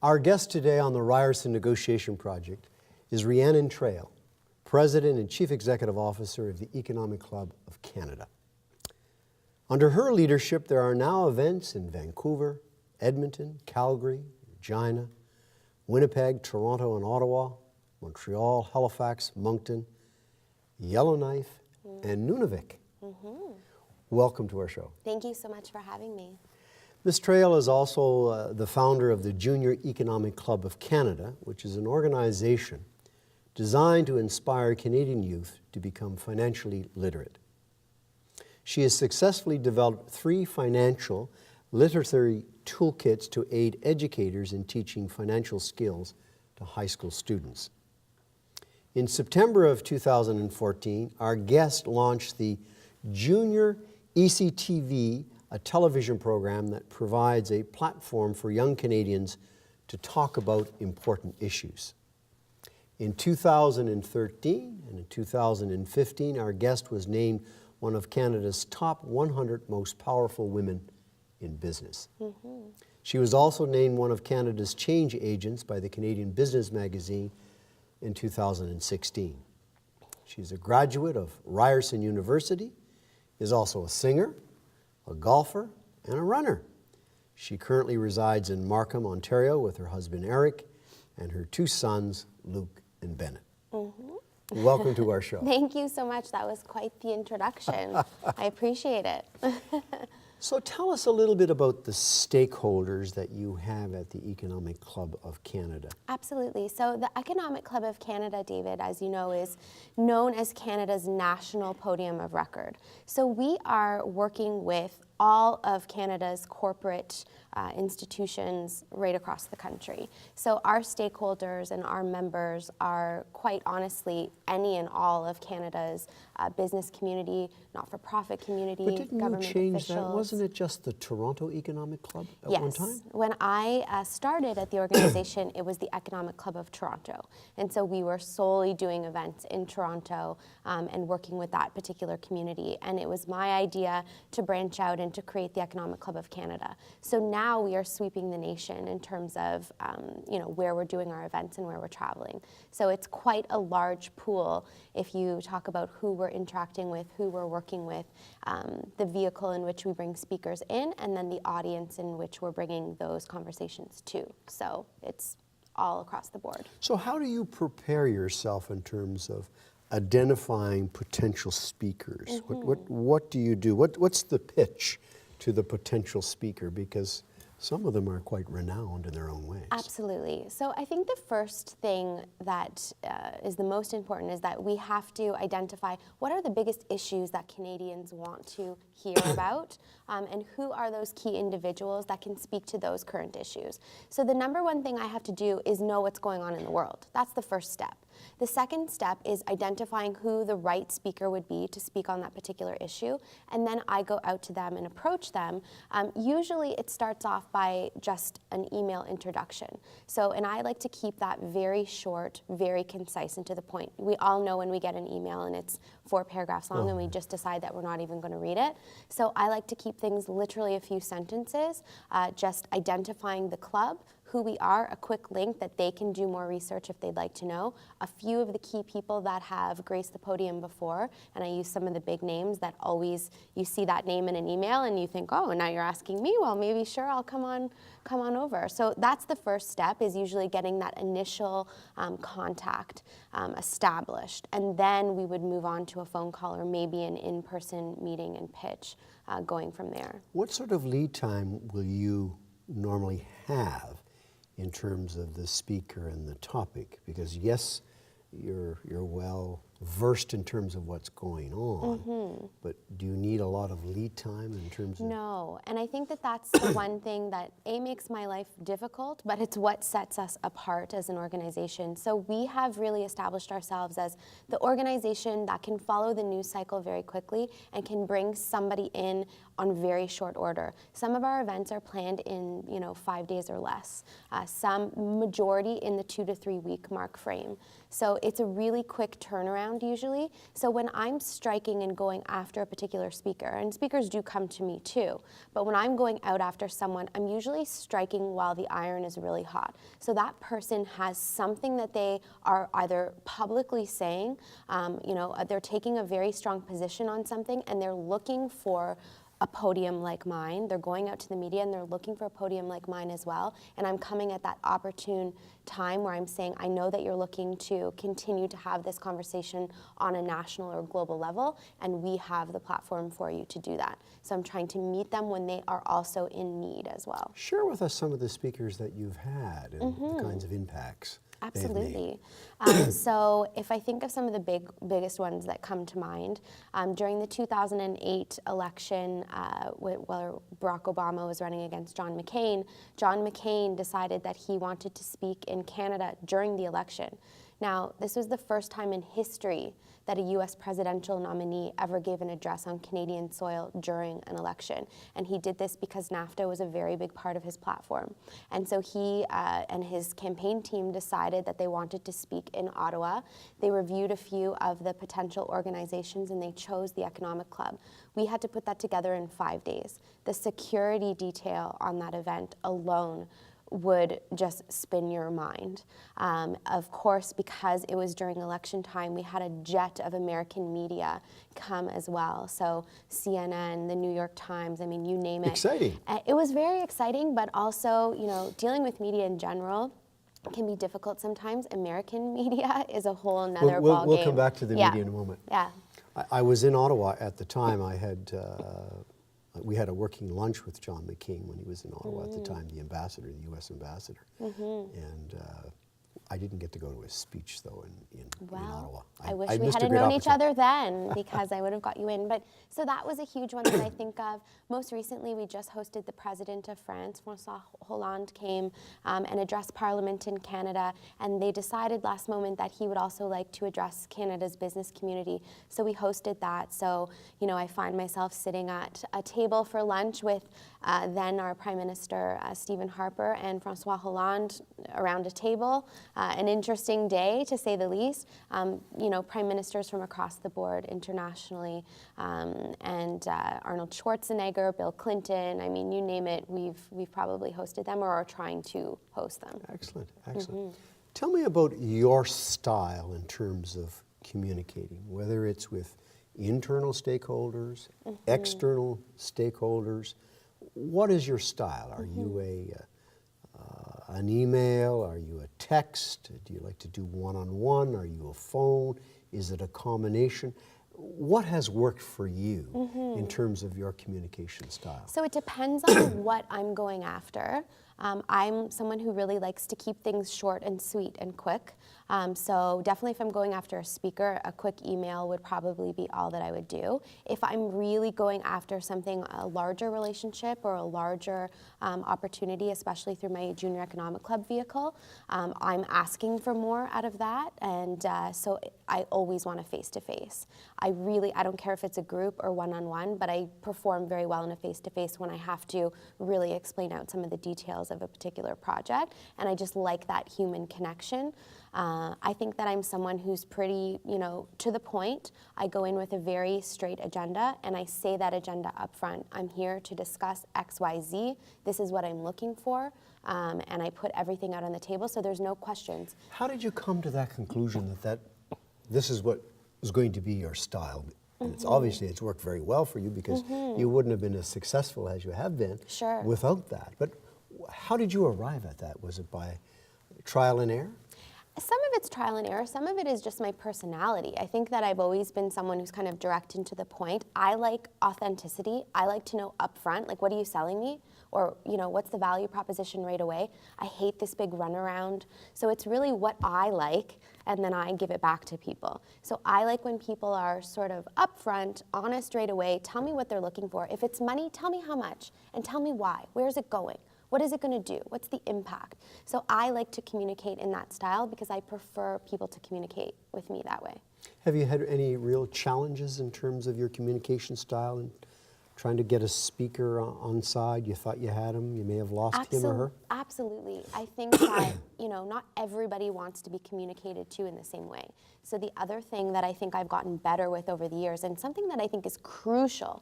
Our guest today on the Ryerson Negotiation Project is Rhiannon Traill, President and Chief Executive Officer of the Economic Club of Canada. Under her leadership, there are now events in Vancouver, Edmonton, Calgary, Regina, Winnipeg, Toronto and Ottawa, Montreal, Halifax, Moncton, Yellowknife, and Nunavik. Welcome to our show. Thank you so much for having me. Ms. Traill is also the founder of the Junior Economic Club of Canada, which is an organization designed to inspire Canadian youth to become financially literate. She has successfully developed 3 financial literacy toolkits to aid educators in teaching financial skills to high school students. In September of 2014, our guest launched the Junior ECTV, a television program that provides a platform for young Canadians to talk about important issues. In 2013 and in 2015, our guest was named one of Canada's top 100 most powerful women in business. She was also named one of Canada's change agents by the Canadian Business Magazine in 2016. She's a graduate of Ryerson University, is also a singer, a golfer, and a runner. She currently resides in Markham, Ontario with her husband Eric and her 2 sons, Luke and Bennett. Welcome to our show. Thank you so much. That was quite the introduction. I appreciate it. So tell us a little bit about the stakeholders that you have at the Economic Club of Canada. Absolutely. So the Economic Club of Canada, David, as you know, is known as Canada's national podium of record. So we are working with all of Canada's corporate institutions right across the country. So our stakeholders and our members are quite honestly any and all of Canada's business community, not-for-profit community, But didn't government you change officials. that? Wasn't it just the Toronto Economic Club at one time? Yes. When I started at the organization, it was the Economic Club of Toronto. And so we were solely doing events in Toronto and working with that particular community. And it was my idea to branch out and to create the Economic Club of Canada. So now we are sweeping the nation in terms of where we're doing our events and where we're traveling. So it's quite a large pool if you talk about who we're interacting with, who we're working with, the vehicle in which we bring speakers in, and then the audience in which we're bringing those conversations to. So it's all across the board. So how do you prepare yourself in terms of identifying potential speakers? What do you do? What's the pitch to the potential speaker? Because some of them are quite renowned in their own ways. Absolutely. So I think the first thing that is the most important is that we have to identify what are the biggest issues that Canadians want to hear about, and who are those key individuals that can speak to those current issues. So the number one thing I have to do is know what's going on in the world. That's the first step. The second step is identifying who the right speaker would be to speak on that particular issue, and then I go out to them and approach them. Usually it starts off by just an email introduction. And I like to keep that very short, very concise and to the point. We all know when we get an email and it's 4 paragraphs long and we just decide that we're not even going to read it. So I like to keep things literally a few sentences, just identifying the club, who we are, a quick link that they can do more research if they'd like to know, a few of the key people that have graced the podium before, and I use some of the big names that always, you see that name in an email and you think, oh, now you're asking me, well, maybe sure, I'll come on over. So that's the first step, is usually getting that initial contact established, and then we would move on to a phone call or maybe an in-person meeting and pitch going from there. What sort of lead time will you normally have in terms of the speaker and the topic? Because yes, you're well versed in terms of what's going on, but do you need a lot of lead time in terms of... No, and I think that that's the one thing that makes my life difficult, but it's what sets us apart as an organization. So we have really established ourselves as the organization that can follow the news cycle very quickly and can bring somebody in on very short order. Some of our events are planned in 5 days or less. Some majority in the 2 to 3 week mark frame. So it's a really quick turnaround usually. So when I'm striking and going after a particular speaker, and speakers do come to me too, but when I'm going out after someone, I'm usually striking while the iron is really hot. So that person has something that they are either publicly saying, they're taking a very strong position on something, and they're looking for a podium like mine. They're going out to the media and they're looking for a podium like mine as well. And I'm coming at that opportune time where I'm saying, I know that you're looking to continue to have this conversation on a national or global level, and we have the platform for you to do that. So I'm trying to meet them when they are also in need as well. Share with us some of the speakers that you've had and the kinds of impacts. Absolutely. So if I think of some of the biggest ones that come to mind, during the 2008 election, where Barack Obama was running against John McCain decided that he wanted to speak in Canada during the election. Now, this was the first time in history that a U.S. presidential nominee ever gave an address on Canadian soil during an election. And he did this because NAFTA was a very big part of his platform. And so he and his campaign team decided that they wanted to speak in Ottawa. They reviewed a few of the potential organizations and they chose the Economic Club. We had to put that together in 5 days. The security detail on that event alone would just spin your mind. Of course, because it was during election time, we had a jet of American media come as well. So CNN, the New York Times, I mean, you name it. Exciting. It was very exciting, but also, dealing with media in general can be difficult sometimes. American media is a whole nother ballgame. We'll come back to the media in a moment. Yeah. I was in Ottawa at the time. We had a working lunch with John McCain when he was in Ottawa at the time, the ambassador, the U.S. ambassador. And I didn't get to go to his speech, though, in Ottawa. I wish we had known each other then, because I would have got you in. But so that was a huge one that I think of. Most recently, we just hosted the President of France, François Hollande, came and addressed Parliament in Canada, and they decided last moment that he would also like to address Canada's business community. So we hosted that. So, I find myself sitting at a table for lunch with then our Prime Minister, Stephen Harper, and François Hollande around a table. An interesting day, to say the least. Prime ministers from across the board internationally, and Arnold Schwarzenegger, Bill Clinton. I mean, you name it. We've probably hosted them or are trying to host them. Excellent, excellent. Tell me about your style in terms of communicating, whether it's with internal stakeholders, external stakeholders. What is your style? Are you an email? Are you a text? Do you like to do one-on-one? Are you a phone? Is it a combination? What has worked for you in terms of your communication style? So it depends on what I'm going after. I'm someone who really likes to keep things short and sweet and quick. So definitely if I'm going after a speaker, a quick email would probably be all that I would do. If I'm really going after something, a larger relationship or a larger opportunity, especially through my Junior Economic Club vehicle, I'm asking for more out of that. And so I always want a face-to-face. I don't care if it's a group or one-on-one, but I perform very well in a face-to-face when I have to really explain out some of the details of a particular project. And I just like that human connection. I think that I'm someone who's pretty, to the point. I go in with a very straight agenda, and I say that agenda up front. I'm here to discuss X, Y, Z. This is what I'm looking for, and I put everything out on the table, so there's no questions. How did you come to that conclusion that this is what was going to be your style? And it's worked very well for you, because you wouldn't have been as successful as you have been without that. But how did you arrive at that? Was it by trial and error? Some of it's trial and error. Some of it is just my personality. I think that I've always been someone who's kind of direct and to the point. I like authenticity. I like to know upfront, like, what are you selling me? Or, what's the value proposition right away? I hate this big runaround. So it's really what I like, and then I give it back to people. So I like when people are sort of upfront, honest right away, tell me what they're looking for. If it's money, tell me how much, and tell me why. Where's it going? What is it going to do? What's the impact? So I like to communicate in that style because I prefer people to communicate with me that way. Have you had any real challenges in terms of your communication style and trying to get a speaker on side? You thought you had him, you may have lost him or her? Absolutely. I think that, not everybody wants to be communicated to in the same way. So the other thing that I think I've gotten better with over the years, and something that I think is crucial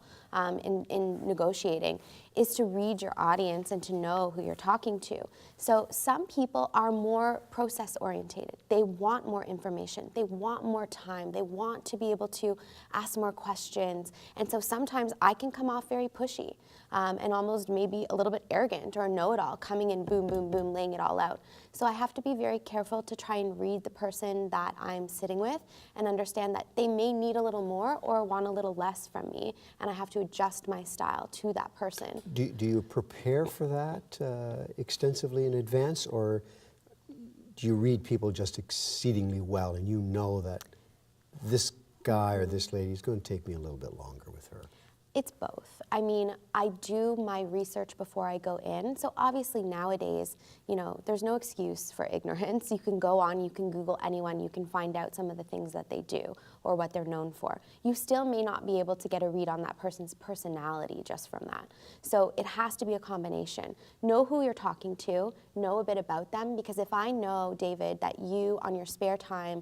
in negotiating, is to read your audience and to know who you're talking to. So some people are more process orientated. They want more information. They want more time. They want to be able to ask more questions. And so sometimes I can come off very pushy and almost maybe a little bit arrogant or know-it-all, coming in boom, boom, boom, laying it all out. So I have to be very careful to try and read the person that I'm sitting with and understand that they may need a little more or want a little less from me, and I have to adjust my style to that person. Do you prepare for that extensively in advance, or do you read people just exceedingly well and you know that this guy or this lady is going to take me a little bit longer with her? It's both. I mean, I do my research before I go in. So obviously nowadays, there's no excuse for ignorance. You can go on, you can Google anyone, you can find out some of the things that they do or what they're known for. You still may not be able to get a read on that person's personality just from that. So it has to be a combination. Know who you're talking to, know a bit about them, because if I know, David, that you on your spare time,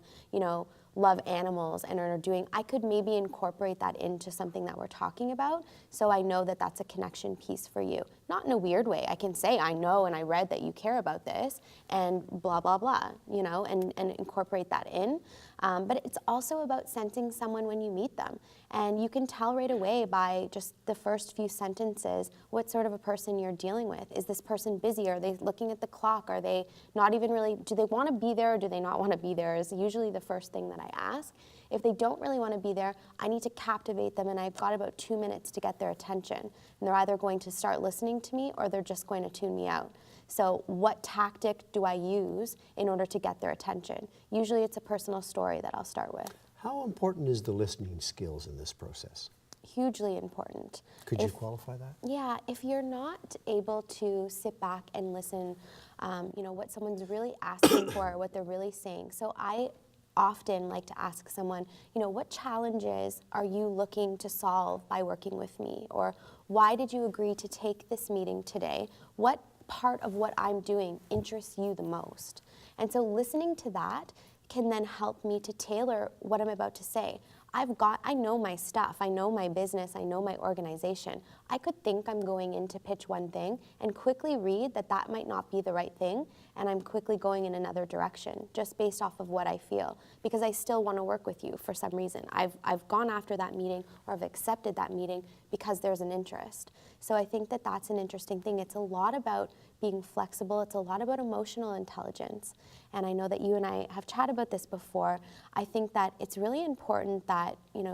love animals and are doing, I could maybe incorporate that into something that we're talking about, so I know that that's a connection piece for you. Not in a weird way. I can say, I know and I read that you care about this, and blah, blah, blah, and incorporate that in. But it's also about sensing someone when you meet them. And you can tell right away by just the first few sentences what sort of a person you're dealing with. Is this person busy? Are they looking at the clock? Are they not even really, do they want to be there or do they not want to be there, is usually the first thing that I ask. If they don't really want to be there, I need to captivate them, and I've got about 2 minutes to get their attention. And they're either going to start listening to me or they're just going to tune me out. So what tactic do I use in order to get their attention? Usually it's a personal story that I'll start with. How important is the listening skills in this process? Hugely important. Could you qualify that? Yeah, if you're not able to sit back and listen, what someone's really asking for, what they're really saying. So I often like to ask someone, what challenges are you looking to solve by working with me? Or why did you agree to take this meeting today? What part of what I'm doing interests you the most? And so listening to that can then help me to tailor what I'm about to say. I know my stuff, I know my business, I know my organization. I could think I'm going in to pitch one thing and quickly read that that might not be the right thing, and I'm quickly going in another direction just based off of what I feel, because I still want to work with you for some reason. I've gone after that meeting, or I've accepted that meeting because there's an interest. So I think that that's an interesting thing. It's a lot about being flexible. It's a lot about emotional intelligence. And I know that you and I have chatted about this before. I think that it's really important that,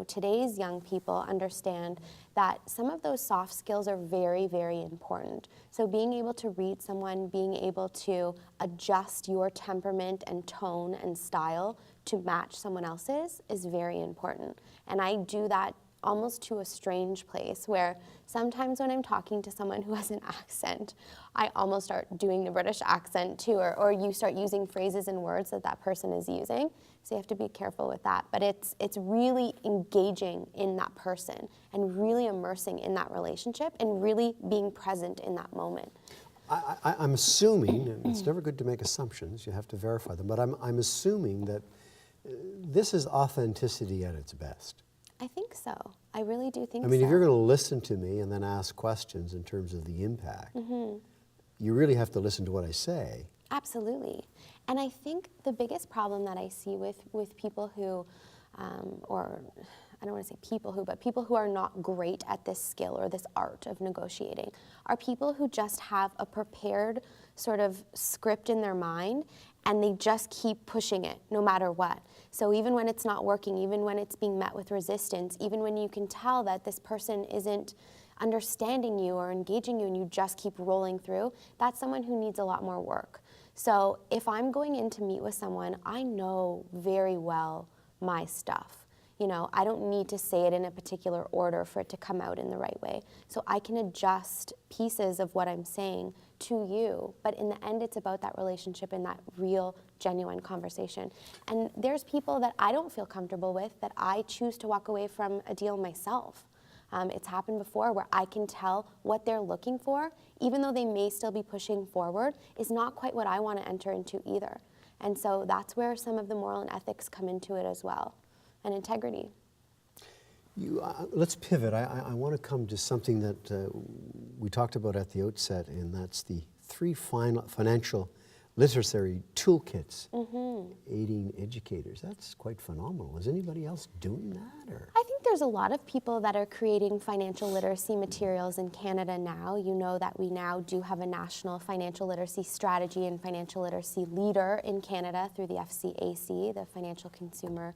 today's young people understand that some of those soft skills are very, very important. So being able to read someone, being able to adjust your temperament and tone and style to match someone else's is very important. And I do that almost to a strange place, where sometimes when I'm talking to someone who has an accent, I almost start doing the British accent too, or you start using phrases and words that that person is using. So you have to be careful with that. But it's really engaging in that person and really immersing in that relationship and really being present in that moment. I'm assuming, and it's never good to make assumptions, you have to verify them, but I'm assuming that this is authenticity at its best. I think so. I really do think so. I mean, if you're going to listen to me and then ask questions in terms of the impact, you really have to listen to what I say. Absolutely. And I think the biggest problem that I see with people who, or I don't want to say people who, but people who are not great at this skill or this art of negotiating, are people who just have a prepared sort of script in their mind, and they just keep pushing it no matter what. So even when it's not working, even when it's being met with resistance, even when you can tell that this person isn't understanding you or engaging you and you just keep rolling through, that's someone who needs a lot more work. So if I'm going in to meet with someone, I know very well my stuff. I don't need to say it in a particular order for it to come out in the right way. So I can adjust pieces of what I'm saying to you, but in the end, it's about that relationship and that real, genuine conversation. And there's people that I don't feel comfortable with that I choose to walk away from a deal myself. It's happened before where I can tell what they're looking for, even though they may still be pushing forward, is not quite what I want to enter into either. And so that's where some of the moral and ethics come into it as well, and integrity. Let's pivot. I want to come to something that we talked about at the outset, and that's the 3 financial literacy toolkits aiding educators. That's quite phenomenal. Is anybody else doing that? Or? I think there's a lot of people that are creating financial literacy materials in Canada now. You know that we now do have a national financial literacy strategy and financial literacy leader in Canada through the FCAC, the Financial Consumer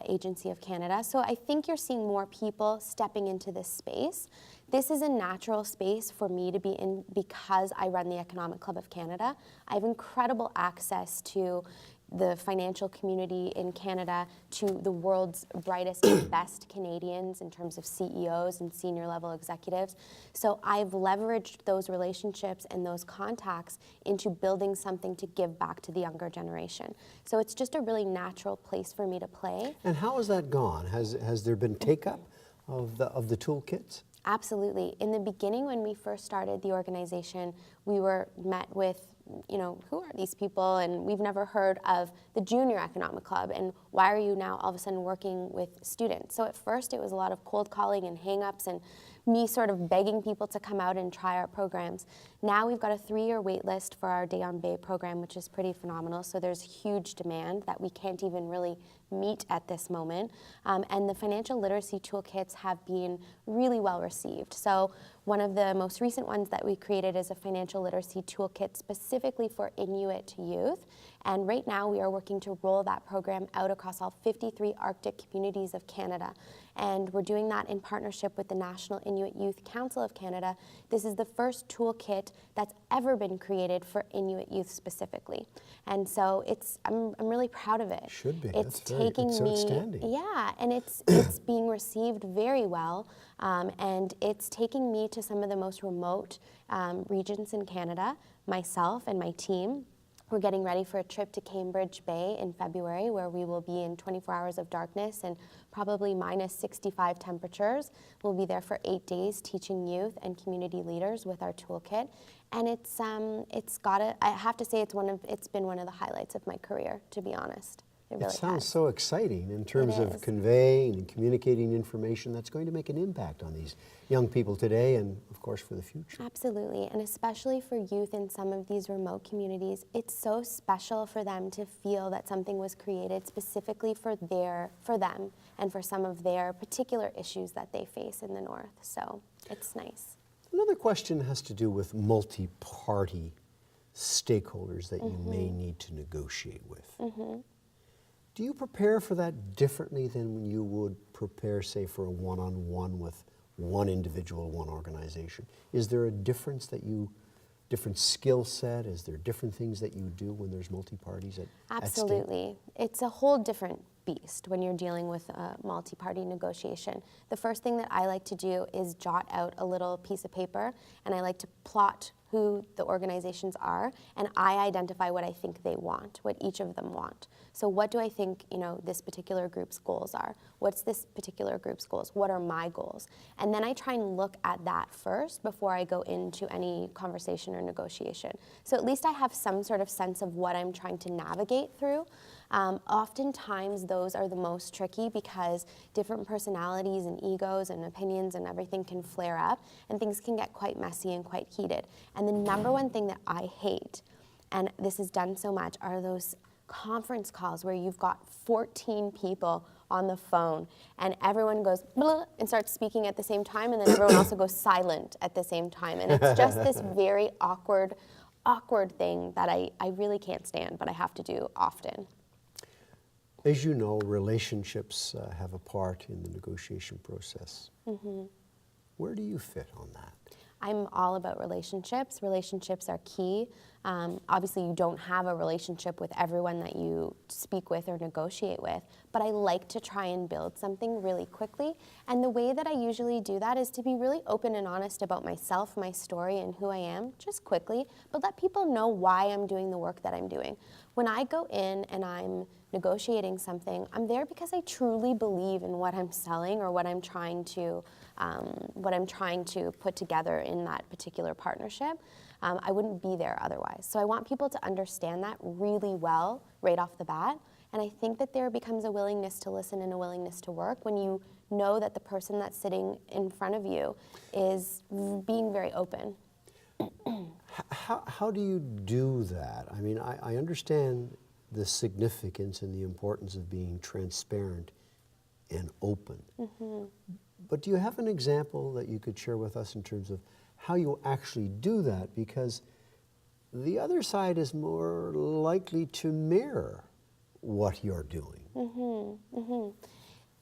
Agency of Canada. So I think you're seeing more people stepping into this space. This is a natural space for me to be in because I run the Economic Club of Canada. I have incredible access to the financial community in Canada, to the world's brightest and best Canadians in terms of CEOs and senior level executives. So I've leveraged those relationships and those contacts into building something to give back to the younger generation. So it's just a really natural place for me to play. And how has that gone? Has there been take-up of the toolkits? Absolutely. In the beginning, when we first started the organization, we were met with, who are these people? And we've never heard of the Junior Economic Club. And why are you now all of a sudden working with students? So at first, it was a lot of cold calling and hang-ups and me sort of begging people to come out and try our programs. Now we've got a 3-year wait list for our Day on Bay program, which is pretty phenomenal. So there's huge demand that we can't even really meet at this moment. And the financial literacy toolkits have been really well received. So one of the most recent ones that we created is a financial literacy toolkit specifically for Inuit youth. And right now we are working to roll that program out across all 53 Arctic communities of Canada. And we're doing that in partnership with the National Inuit Youth Council of Canada. This is the first toolkit that's ever been created for Inuit youth specifically. And so I'm really proud of it. Should be. It's outstanding. Yeah, and it's being received very well. And it's taking me to some of the most remote regions in Canada, myself and my team. We're getting ready for a trip to Cambridge Bay in February, where we will be in 24 hours of darkness and probably minus 65 temperatures. We'll be there for 8 days teaching youth and community leaders with our toolkit. And I have to say it's been one of the highlights of my career, to be honest. It sounds so exciting in terms of conveying and communicating information that's going to make an impact on these young people today and, of course, for the future. Absolutely, and especially for youth in some of these remote communities, it's so special for them to feel that something was created specifically for them and for some of their particular issues that they face in the North. So it's nice. Another question has to do with multi-party stakeholders that you may need to negotiate with. Do you prepare for that differently than you would prepare, say, for a one-on-one with one individual, one organization? Is there a difference different skill set? Is there different things that you do when there's multi-parties at Absolutely. It's a whole different beast when you're dealing with a multi-party negotiation. The first thing that I like to do is jot out a little piece of paper, and I like to plot who the organizations are, and I identify what I think they want, what each of them want. So what do I think, this particular group's goals are? What's this particular group's goals? What are my goals? And then I try and look at that first before I go into any conversation or negotiation. So at least I have some sort of sense of what I'm trying to navigate through. Oftentimes those are the most tricky because different personalities and egos and opinions and everything can flare up and things can get quite messy and quite heated. And the number one thing that I hate, and this is done so much, are those conference calls where you've got 14 people on the phone and everyone goes blah and starts speaking at the same time, and then everyone also goes silent at the same time. And it's just this very awkward thing that I really can't stand, but I have to do often. As you know, relationships have a part in the negotiation process. Where do you fit on that? I'm all about relationships. Relationships are key. Obviously, you don't have a relationship with everyone that you speak with or negotiate with, but I like to try and build something really quickly. And the way that I usually do that is to be really open and honest about myself, my story, and who I am, just quickly, but let people know why I'm doing the work that I'm doing. when I go in and I'm negotiating something, I'm there because I truly believe in what I'm selling or what I'm trying to put together in that particular partnership. I wouldn't be there otherwise. So I want people to understand that really well right off the bat. And I think that there becomes a willingness to listen and a willingness to work when you know that the person that's sitting in front of you is being very open. How do you do that? I mean, I understand the significance and the importance of being transparent and open. But do you have an example that you could share with us in terms of how you actually do that? Because the other side is more likely to mirror what you're doing.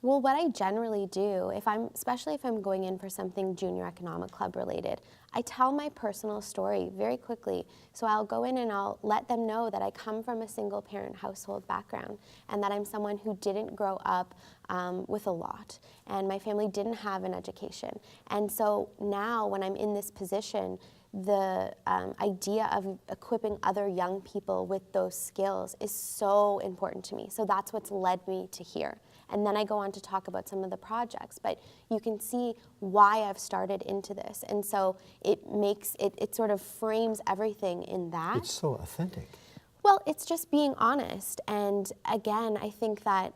Well, what I generally do, especially if I'm going in for something junior economic club related, I tell my personal story very quickly. So I'll go in and I'll let them know that I come from a single parent household background and that I'm someone who didn't grow up with a lot, and my family didn't have an education. And so now when I'm in this position, the idea of equipping other young people with those skills is so important to me. So that's what's led me to here. And then I go on to talk about some of the projects, but you can see why I've started into this. And so it makes, it sort of frames everything in that. It's so authentic. Well, it's just being honest. And again, I think that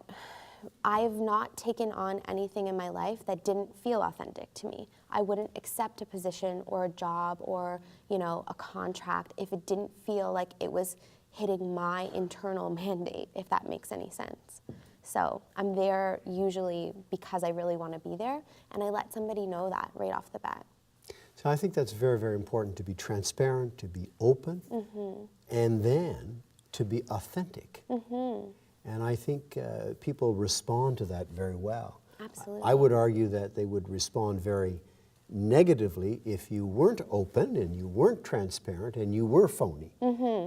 I've not taken on anything in my life that didn't feel authentic to me. I wouldn't accept a position or a job or, a contract if it didn't feel like it was hitting my internal mandate, if that makes any sense. So I'm there usually because I really want to be there, and I let somebody know that right off the bat. So I think that's very, very important, to be transparent, to be open, and then to be authentic. And I think people respond to that very well. Absolutely. I would argue that they would respond very negatively if you weren't open and you weren't transparent and you were phony.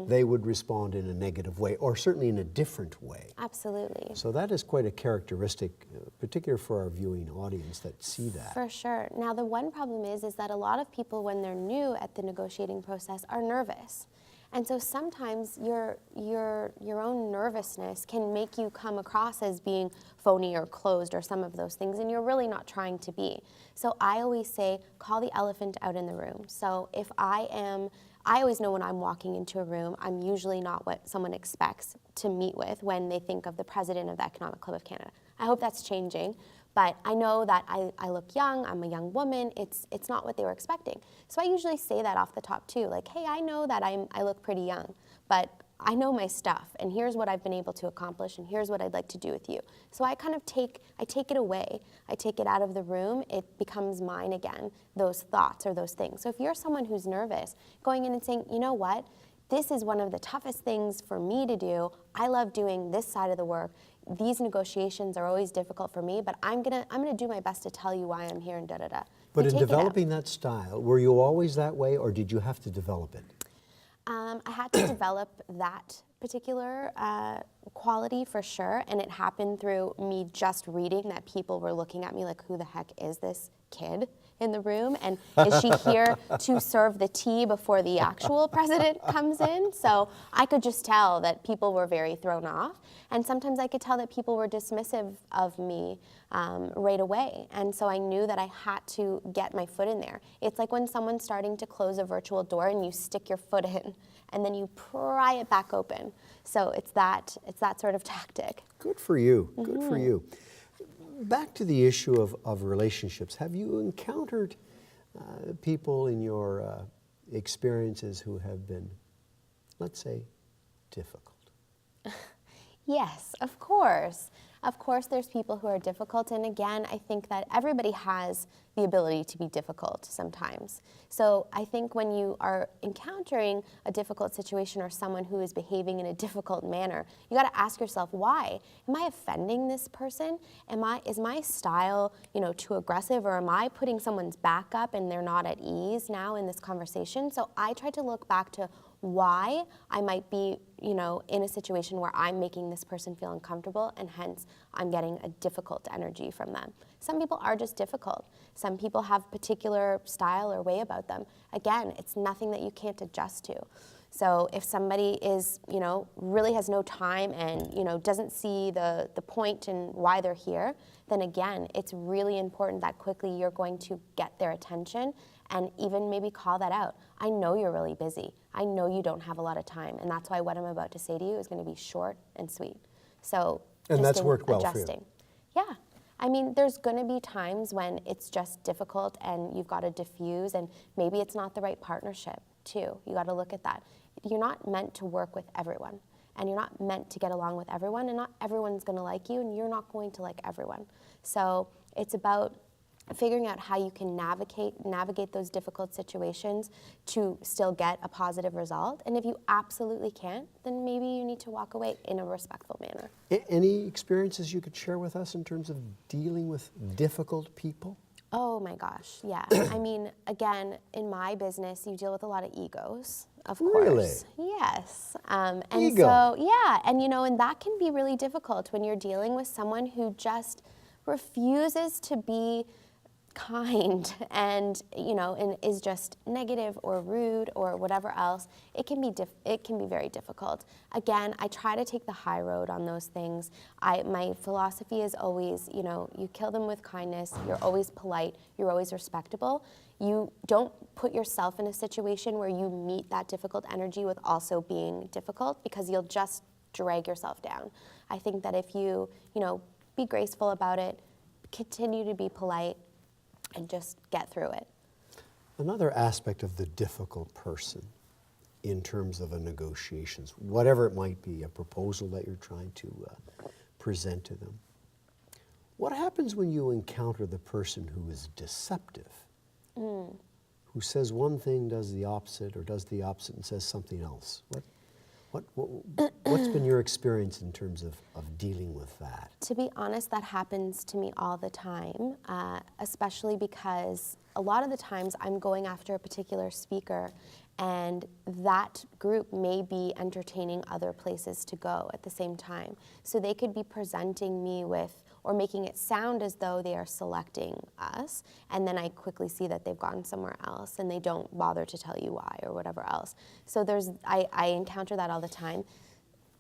They would respond in a negative way, or certainly in a different way. Absolutely. So that is quite a characteristic, particularly for our viewing audience that see that. For sure. Now the one problem is that a lot of people, when they're new at the negotiating process, are nervous. And so sometimes your own nervousness can make you come across as being phony or closed or some of those things, and you're really not trying to be. So I always say, call the elephant out in the room. So if I always know when I'm walking into a room, I'm usually not what someone expects to meet with when they think of the president of the Economic Club of Canada. I hope that's changing. But I know that I look young, I'm a young woman, it's not what they were expecting. So I usually say that off the top too, like, hey, I know that I look pretty young, but I know my stuff, and here's what I've been able to accomplish, and here's what I'd like to do with you. So I kind of take it away, I take it out of the room, it becomes mine again, those thoughts or those things. So if you're someone who's nervous, going in and saying, you know what, this is one of the toughest things for me to do, I love doing this side of the work, these negotiations are always difficult for me, but I'm gonna do my best to tell you why I'm here and da-da-da. But in developing that style, were you always that way, or did you have to develop it? I had to develop that particular quality for sure, and it happened through me just reading that people were looking at me like, who the heck is this kid in the room, and is she here to serve the tea before the actual president comes in? So I could just tell that people were very thrown off, and sometimes I could tell that people were dismissive of me right away, and so I knew that I had to get my foot in there. It's like when someone's starting to close a virtual door and you stick your foot in and then you pry it back open. So it's that sort of tactic. Good for you, good for you. Back to the issue of relationships. Have you encountered people in your experiences who have been, let's say, difficult? Yes, of course. Of course there's people who are difficult, and again, I think that everybody has the ability to be difficult sometimes. So I think when you are encountering a difficult situation or someone who is behaving in a difficult manner, you got to ask yourself, why? Am I offending this person? Is my style, too aggressive, or am I putting someone's back up and they're not at ease now in this conversation? So I try to look back to why I might be, in a situation where I'm making this person feel uncomfortable, and hence I'm getting a difficult energy from them. Some people are just difficult. Some people have particular style or way about them. Again, it's nothing that you can't adjust to. So if somebody is, really has no time and, doesn't see the point and why they're here, then again, it's really important that quickly you're going to get their attention and even maybe call that out. I know you're really busy. I know you don't have a lot of time, and that's why what I'm about to say to you is going to be short and sweet. So And just that's in worked well for you. adjusting. Yeah. I mean, there's going to be times when it's just difficult and you've got to diffuse, and maybe it's not the right partnership too. You got to look at that. You're not meant to work with everyone, and you're not meant to get along with everyone, and not everyone's going to like you, and you're not going to like everyone. So it's about figuring out how you can navigate those difficult situations to still get a positive result. And if you absolutely can't, then maybe you need to walk away in a respectful manner. Any experiences you could share with us in terms of dealing with difficult people? Oh my gosh, yeah. I mean, again, in my business, you deal with a lot of egos, of course. Really? Yes. And Ego. so, yeah, and and that can be really difficult when you're dealing with someone who just refuses to be kind and and is just negative or rude or whatever else. It can be very difficult. Again, I try to take the high road on those things. My philosophy is always, you kill them with kindness. You're always polite. You're always respectable. You don't put yourself in a situation where you meet that difficult energy with also being difficult, because you'll just drag yourself down. I think that if you be graceful about it, continue to be polite, and just get through it. Another aspect of the difficult person in terms of a negotiations, whatever it might be, a proposal that you're trying to present to them. What happens when you encounter the person who is deceptive, who says one thing, does the opposite, or does the opposite and says something else? What's been your experience in terms of dealing with that? To be honest, that happens to me all the time, especially because a lot of the times I'm going after a particular speaker, and that group may be entertaining other places to go at the same time. So they could be presenting me with, or making it sound as though they are selecting us, and then I quickly see that they've gone somewhere else and they don't bother to tell you why or whatever else. So I encounter that all the time.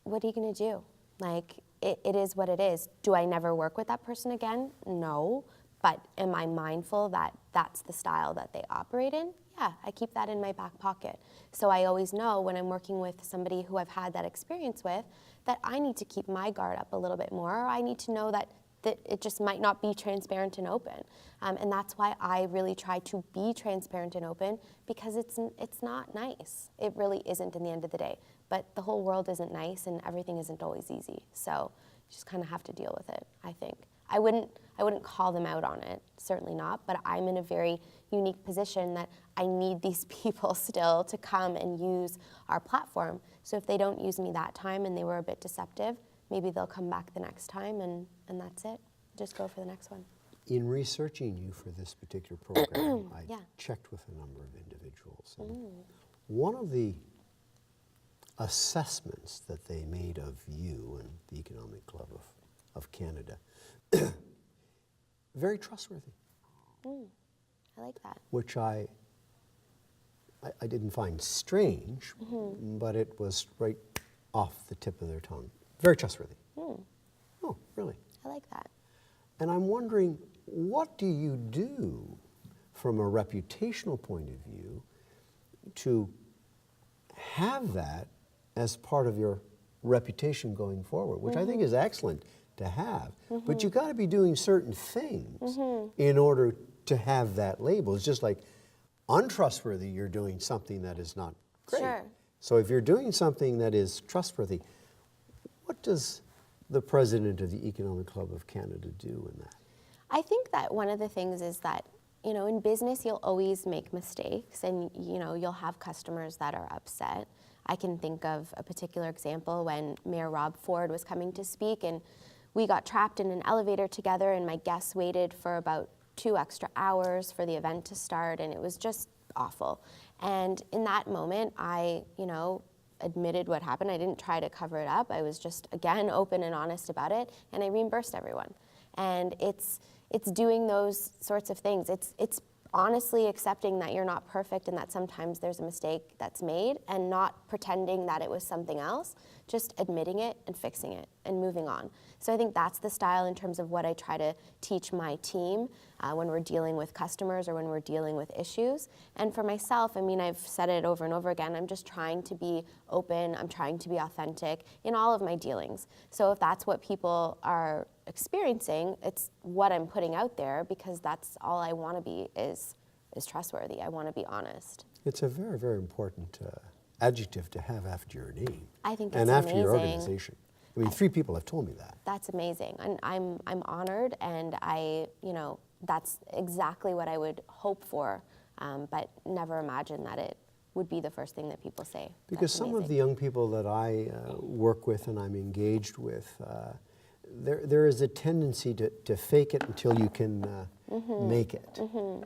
What are you gonna do? Like, it is what it is. Do I never work with that person again? No. But am I mindful that that's the style that they operate in? Yeah, I keep that in my back pocket. So I always know when I'm working with somebody who I've had that experience with, that I need to keep my guard up a little bit more, or I need to know that it just might not be transparent and open. And that's why I really try to be transparent and open, because it's not nice. It really isn't in the end of the day. But the whole world isn't nice, and everything isn't always easy. So you just kind of have to deal with it, I think. I wouldn't call them out on it, certainly not, but I'm in a very unique position that I need these people still to come and use our platform. So if they don't use me that time and they were a bit deceptive, maybe they'll come back the next time, and that's it. Just go for the next one. In researching you for this particular program, I Yeah. checked with a number of individuals. And one of the assessments that they made of you and the Economic Club of Canada, very trustworthy. I like that. Which I didn't find strange, but it was right off the tip of their tongue. Very trustworthy. Oh, really? I like that. And I'm wondering, what do you do from a reputational point of view to have that as part of your reputation going forward, which I think is excellent to have. But you got to be doing certain things in order to have that label. It's just like untrustworthy, you're doing something that is not great. Sure. So if you're doing something that is trustworthy, what does the president of the Economic Club of Canada do in that? I think that one of the things is that, in business you'll always make mistakes, and you'll have customers that are upset. I can think of a particular example when Mayor Rob Ford was coming to speak, and we got trapped in an elevator together, and my guests waited for about 2 extra hours for the event to start, and it was just awful. And in that moment, I, admitted what happened. I didn't try to cover it up. I was just, again, open and honest about it, and I reimbursed everyone. And it's doing those sorts of things. It's honestly accepting that you're not perfect and that sometimes there's a mistake that's made, and not pretending that it was something else, just admitting it and fixing it and moving on. So I think that's the style in terms of what I try to teach my team when we're dealing with customers or when we're dealing with issues. And for myself, I mean, I've said it over and over again, I'm just trying to be open, I'm trying to be authentic in all of my dealings. So if that's what people are experiencing, it's what I'm putting out there, because that's all I want to be is trustworthy. I want to be honest. It's a very, very important adjective to have after your name. I think it's and after amazing. your organization. I mean, 3 people have told me that. That's amazing, and I'm honored, and that's exactly what I would hope for, but never imagine that it would be the first thing that people say. Because some of the young people that I work with and I'm engaged with, there is a tendency to fake it until you can make it.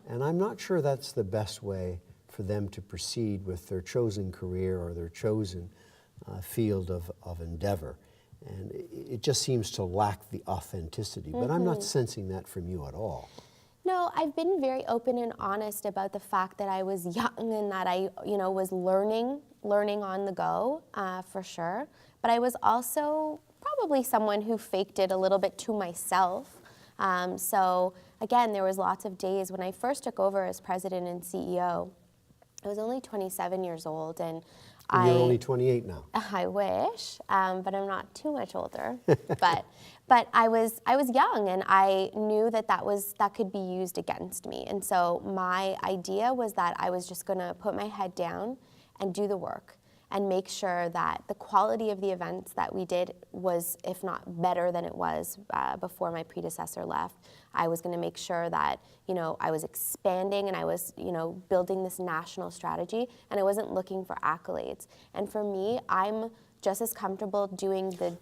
And I'm not sure that's the best way for them to proceed with their chosen career or their chosen field of endeavor. And it just seems to lack the authenticity. But I'm not sensing that from you at all. No, I've been very open and honest about the fact that I was young and that I, was learning on the go, for sure. But I was also probably someone who faked it a little bit to myself. So again, there was lots of days when I first took over as president and CEO. I was only 27 years old, and You're only 28 now. I wish, but I'm not too much older. but I was young, and I knew that could be used against me. And so my idea was that I was just going to put my head down and do the work and make sure that the quality of the events that we did was, if not better than it was before my predecessor left. I was going to make sure that, I was expanding and I was, building this national strategy, and I wasn't looking for accolades. And for me, I'm just as comfortable doing the